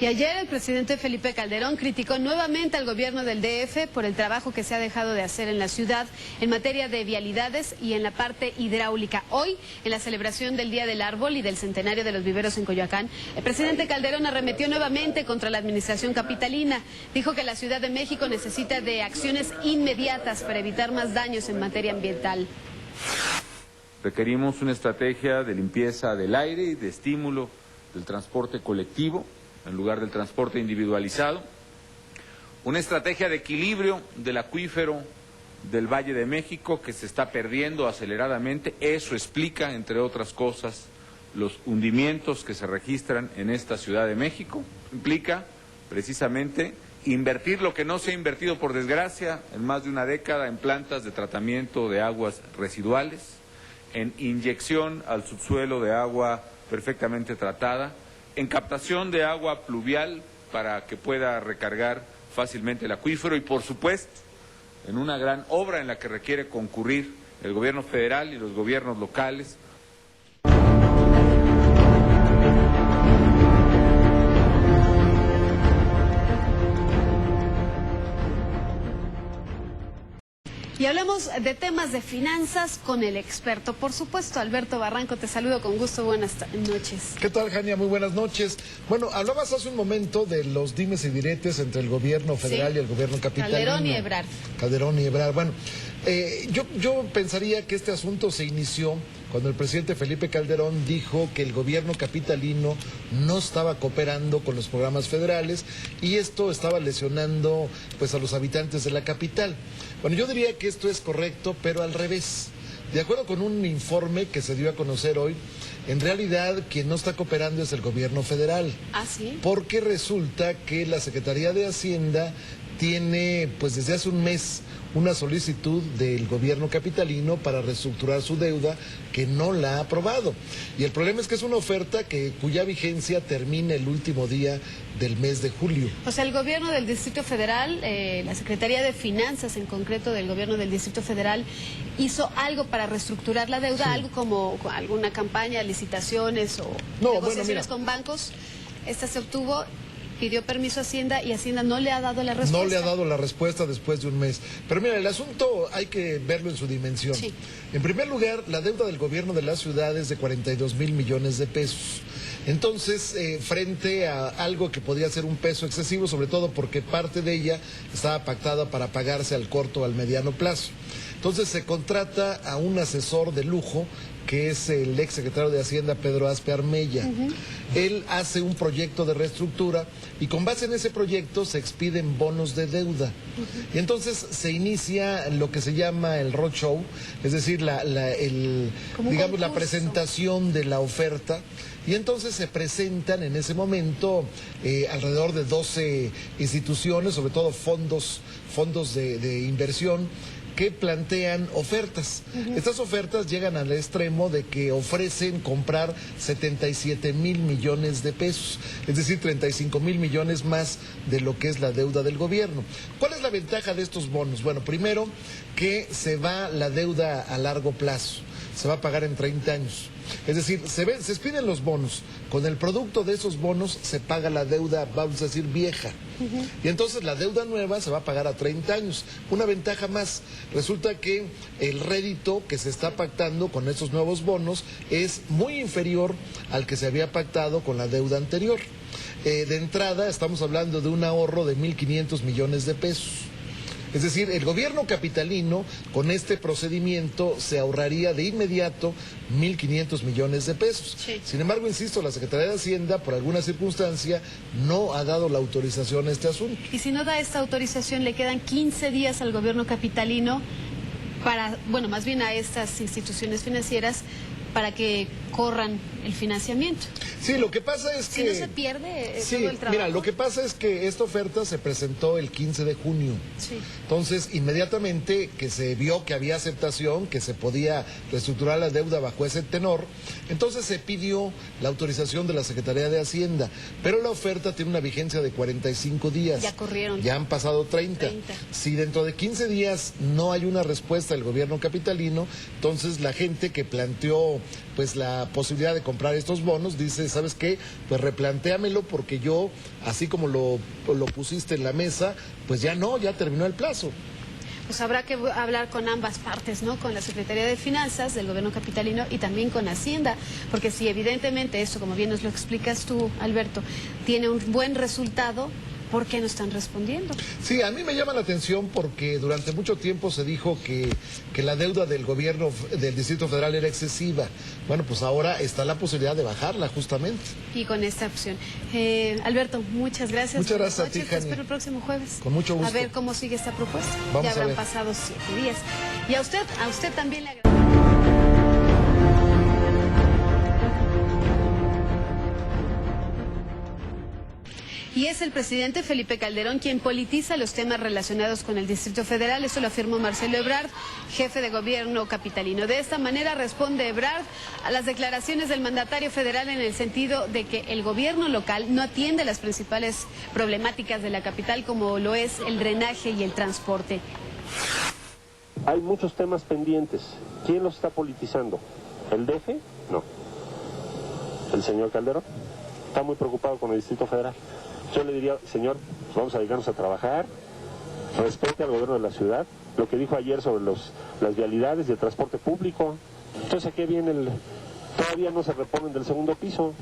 ayer el presidente Felipe Calderón criticó nuevamente al gobierno del DF por el trabajo que se ha dejado de hacer en la ciudad en materia de vialidades y en la parte hidráulica. Hoy, en la celebración del Día del Árbol y del centenario de los viveros en Coyoacán, el presidente Calderón arremetió nuevamente contra la administración capitalina. Dijo que la Ciudad de México necesita de acciones inmediatas para evitar más daños en materia ambiental. Requerimos una estrategia de limpieza del aire y de estímulo del transporte colectivo en lugar del transporte individualizado, una estrategia de equilibrio del acuífero del Valle de México que se está perdiendo aceleradamente. Eso explica, entre otras cosas, los hundimientos que se registran en esta Ciudad de México. Implica, precisamente, invertir lo que no se ha invertido, por desgracia, en más de una década en plantas de tratamiento de aguas residuales, en inyección al subsuelo de agua perfectamente tratada, en captación de agua pluvial para que pueda recargar fácilmente el acuífero y, por supuesto, en una gran obra en la que requiere concurrir el gobierno federal y los gobiernos locales. Y hablamos de temas de finanzas con el experto, por supuesto, Alberto Barranco. Te saludo con gusto, buenas noches. ¿Qué tal, Jania? Muy buenas noches. Bueno, hablabas hace un momento de los dimes y diretes entre el gobierno federal y el gobierno capitalino. Calderón y Ebrard. Calderón y Ebrard. Bueno, yo pensaría que este asunto se inició cuando el presidente Felipe Calderón dijo que el gobierno capitalino no estaba cooperando con los programas federales y esto estaba lesionando pues a los habitantes de la capital. Bueno, yo diría que esto es correcto, pero al revés. De acuerdo con un informe que se dio a conocer hoy, en realidad quien no está cooperando es el gobierno federal. ¿Ah, sí? Porque resulta que la Secretaría de Hacienda tiene, pues desde hace un mes, una solicitud del gobierno capitalino para reestructurar su deuda que no la ha aprobado. Y el problema es que es una oferta cuya vigencia termina el último día del mes de julio. O sea, el gobierno del Distrito Federal, la Secretaría de Finanzas en concreto del gobierno del Distrito Federal, hizo algo para reestructurar la deuda, sí. Algo como alguna campaña, licitaciones o negociaciones con bancos. Esta se obtuvo. Pidió permiso a Hacienda y Hacienda no le ha dado la respuesta. No le ha dado la respuesta después de un mes. Pero mira, el asunto hay que verlo en su dimensión. Sí. En primer lugar, la deuda del gobierno de la ciudad es de 42,000 millones de pesos. Entonces, frente a algo que podía ser un peso excesivo, sobre todo porque parte de ella estaba pactada para pagarse al corto o al mediano plazo. Entonces se contrata a un asesor de lujo, que es el ex secretario de Hacienda, Pedro Aspe Armella. Él hace un proyecto de reestructura y con base en ese proyecto se expiden bonos de deuda. Y entonces se inicia lo que se llama el roadshow, es decir, la presentación de la oferta. Y entonces se presentan en ese momento alrededor de 12 instituciones, sobre todo fondos de inversión, que plantean ofertas. Estas ofertas llegan al extremo de que ofrecen comprar 77,000 millones de pesos, es decir, 35,000 millones más de lo que es la deuda del gobierno. ¿Cuál es la ventaja de estos bonos? Bueno, primero, que se va la deuda a largo plazo, se va a pagar en 30 años. Es decir, se expiden los bonos, con el producto de esos bonos se paga la deuda, vamos a decir, vieja. Y entonces la deuda nueva se va a pagar a 30 años. Una ventaja más, resulta que el rédito que se está pactando con estos nuevos bonos es muy inferior al que se había pactado con la deuda anterior. De entrada estamos hablando de un ahorro de 1,500 millones de pesos. Es decir, el gobierno capitalino con este procedimiento se ahorraría de inmediato 1,500 millones de pesos. Sí. Sin embargo, insisto, la Secretaría de Hacienda, por alguna circunstancia, no ha dado la autorización a este asunto. Y si no da esta autorización, le quedan 15 días al gobierno capitalino para, bueno, más bien a estas instituciones financieras, para que corran el financiamiento. Sí, lo que pasa es que... Si no se pierde todo el trabajo. Mira, lo que pasa es que esta oferta se presentó el 15 de junio. Sí. Entonces, inmediatamente que se vio que había aceptación, que se podía reestructurar la deuda bajo ese tenor, entonces se pidió la autorización de la Secretaría de Hacienda. Pero la oferta tiene una vigencia de 45 días. Ya corrieron. Ya han pasado 30. Si dentro de 15 días no hay una respuesta del gobierno capitalino, entonces la gente que planteó pues la posibilidad de comprar estos bonos, dice, ¿sabes qué? Pues replantéamelo porque yo, así como lo pusiste en la mesa, pues ya no, ya terminó el plazo. Pues habrá que hablar con ambas partes, ¿no? Con la Secretaría de Finanzas del gobierno capitalino y también con Hacienda, porque si evidentemente esto, como bien nos lo explicas tú, Alberto, tiene un buen resultado, ¿por qué no están respondiendo? Sí, a mí me llama la atención porque durante mucho tiempo se dijo que la deuda del gobierno del Distrito Federal era excesiva. Bueno, pues ahora está la posibilidad de bajarla justamente. Y con esta opción. Alberto, muchas gracias. Muchas gracias a ti, Te Jani. espero el próximo jueves. Con mucho gusto. A ver cómo sigue esta propuesta. Vamos ya a habrán ver. pasado 7 días. Y a usted también le agradezco. Y es el presidente Felipe Calderón quien politiza los temas relacionados con el Distrito Federal. Eso lo afirmó Marcelo Ebrard, jefe de gobierno capitalino. De esta manera responde Ebrard a las declaraciones del mandatario federal en el sentido de que el gobierno local no atiende las principales problemáticas de la capital, como lo es el drenaje y el transporte. Hay muchos temas pendientes. ¿Quién los está politizando? ¿El DF? No. ¿El señor Calderón? Está muy preocupado con el Distrito Federal. Yo le diría, señor, pues vamos a dedicarnos a trabajar, respete al gobierno de la ciudad, lo que dijo ayer sobre las vialidades y el transporte público. Entonces, ¿a qué viene todavía no se reponen del segundo piso?